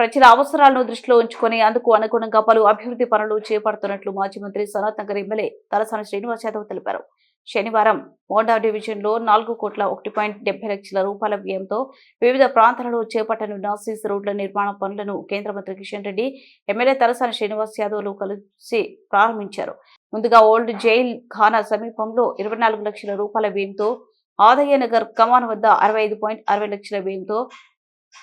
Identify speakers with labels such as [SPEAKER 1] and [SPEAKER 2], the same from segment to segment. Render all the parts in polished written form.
[SPEAKER 1] ప్రజల అవసరాలను దృష్టిలో ఉంచుకొని అందుకు అనుగుణంగా పలు అభివృద్ధి పనులు చేపడుతున్నట్లు మాజీ మంత్రి సనత్ నగర్ ఎమ్మెల్యే తలసాని శ్రీనివాస్ యాదవ్ తెలిపారు. శనివారం మోండా డివిజన్లో 4,1,70,00,000 రూపాయల వ్యయంతో వివిధ ప్రాంతాలలో చేపట్టనున్న సీసీ రోడ్ల నిర్మాణ పనులను కేంద్ర మంత్రి కిషన్ రెడ్డి, ఎమ్మెల్యే తలసాని శ్రీనివాస్ యాదవ్లు కలిసి ప్రారంభించారు. ముందుగా ఓల్డ్ జైల్ ఖానా సమీపంలో 24 లక్షల రూపాయల వ్యయంతో, ఆదయ్యనగర్ కమాన్ వద్ద 65.60 లక్షల వ్యయంతో,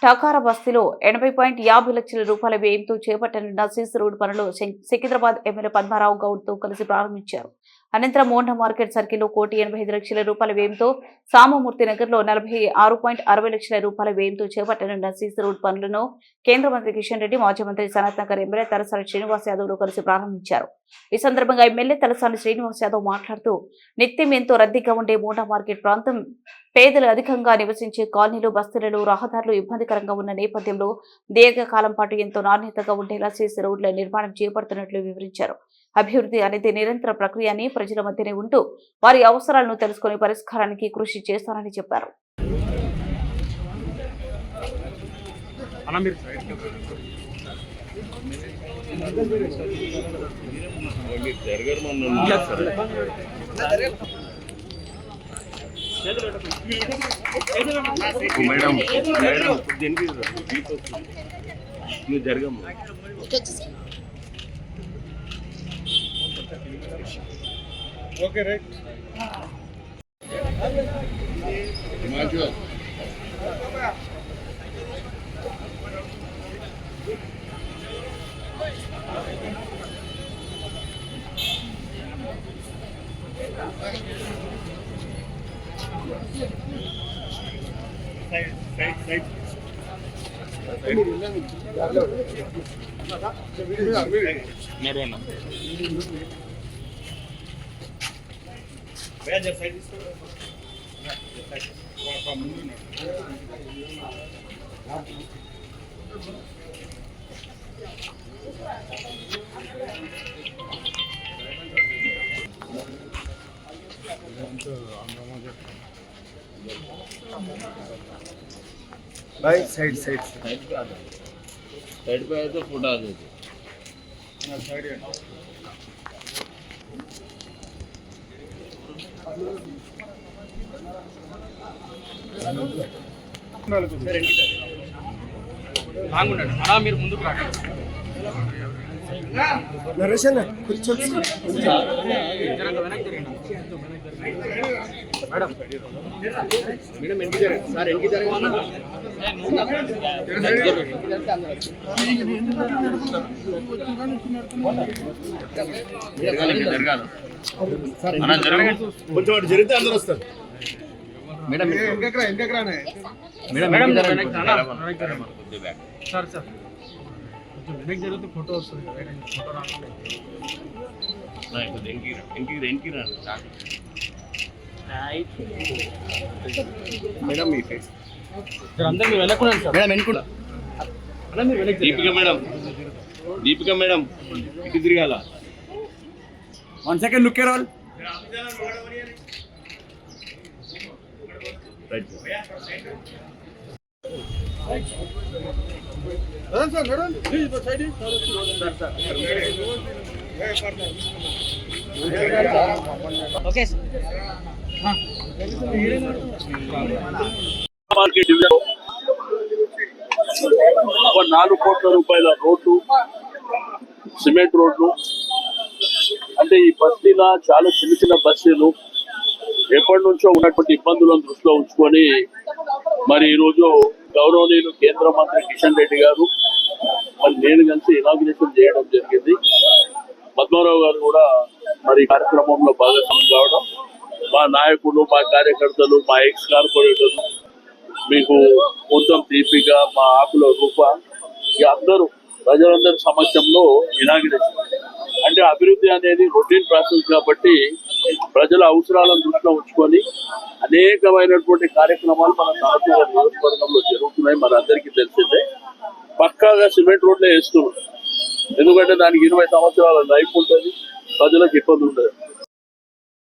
[SPEAKER 1] టకార బస్తీలో 80.50 లక్షల రూపాయల వ్యయంతో చేపట్టనున్న సీసీ రోడ్డు పనులు సికింద్రాబాద్ ఎమ్మెల్యే పద్మారావు గౌడ్ తో కలిసి ప్రారంభించారు. అనంతరం మోండా మార్కెట్ సర్కిల్లో 1,85 లక్షల రూపాయల వ్యయంతో, సామమూర్తి నగర్ లో 46.60 లక్షల రూపాయల వ్యయంతో చేపట్టనున్న సీసీ రోడ్డు పనులను కేంద్ర మంత్రి కిషన్ రెడ్డి, మాజీ మంత్రి సనత్ నగర్ ఎమ్మెల్యే తలసాని శ్రీనివాస్ యాదవ్ కలిసి ప్రారంభించారు. ఈ సందర్భంగా ఎమ్మెల్యే తలసాని శ్రీనివాస్ యాదవ్ మాట్లాడుతూ, నిత్యం ఎంతో రద్దీగా ఉండే మోండా మార్కెట్ ప్రాంతం పేదలు అధికంగా నివసించే కాలనీలు, బస్తీలలో రహదారులు ఇబ్బందికరంగా ఉన్న నేపథ్యంలో దీర్ఘకాలం పాటు ఎంతో నాణ్యతగా ఉండేలా సీసీ రోడ్ల నిర్మాణం చేపడుతున్నట్లు వివరించారు. అభివృద్ధి అనేది నిరంతర ప్రక్రియ అని, ప్రజల మధ్యనే ఉంటూ వారి అవసరాలను తెలుసుకుని పరిష్కారానికి కృషి చేస్తారని చెప్పారు.
[SPEAKER 2] మేడం జరగమ్మా. Okay right. भाई साइड पे आए तो फोटो आ देते మీరు ముందుకు రండి. నరేష్ అన్న కూర్చోండి మేడం. మేడం ఎన్కి జరగండి సార్, ఎన్కి జరగమన్నా కొంచెం వాటి జరిగితే అందరూ వస్తారు. మేడం సార్ సార్ కొంచెం జరిగితే ఫోటో వస్తుంది. మేడం మీ ఫేస్ అందరూ మీరు వెళ్ళకుండా సార్. మేడం ఎన్నుకుంటా దీపిక మేడం ఇటు తిరగాల. 1 second look care all right sir. Madam please side sir sir. Okay market division 4 కోట్ల రూపాయల రోడ్లు, సిమెంట్ రోడ్లు. అంటే ఈ బస్తీలో చాలా చిన్న చిన్న బస్తీలు ఎప్పటి నుంచో ఉన్నటువంటి ఇబ్బందులను దృష్టిలో ఉంచుకొని మరి ఈరోజు గౌరవనీయులు కేంద్ర మంత్రి కిషన్ రెడ్డి గారు మరి నేను కలిసి ఇనాగ్రేషన్ చేయడం జరిగింది. పద్మారావు గారు కూడా మరి కార్యక్రమంలో భాగస్వామ్యం కావడం, మా నాయకులు, మా కార్యకర్తలు, మా ఎక్స్ కార్పొరేటర్లు, మీకు మొత్తం దీపిక, మా ఆకుల రూప, అందరూ ప్రజలందరి సమక్షంలో ఇనాగ్రేషన్. అంటే అభివృద్ధి అనేది రొటీన్ ప్రాసెస్ కాబట్టి ప్రజల అవసరాలను దృష్టిలో ఉంచుకొని అనేకమైనటువంటి కార్యక్రమాలు మన తాలూకా నియోజకవర్గంలో జరుగుతున్నాయి. మన అందరికీ తెలిసిందే. పక్కాగా సిమెంట్ రోడ్లే వేస్తున్నాం. ఎందుకంటే దానికి 20 సంవత్సరాల లైఫ్ ఉంటుంది, ప్రజలకు ఇబ్బంది ఉంటుంది.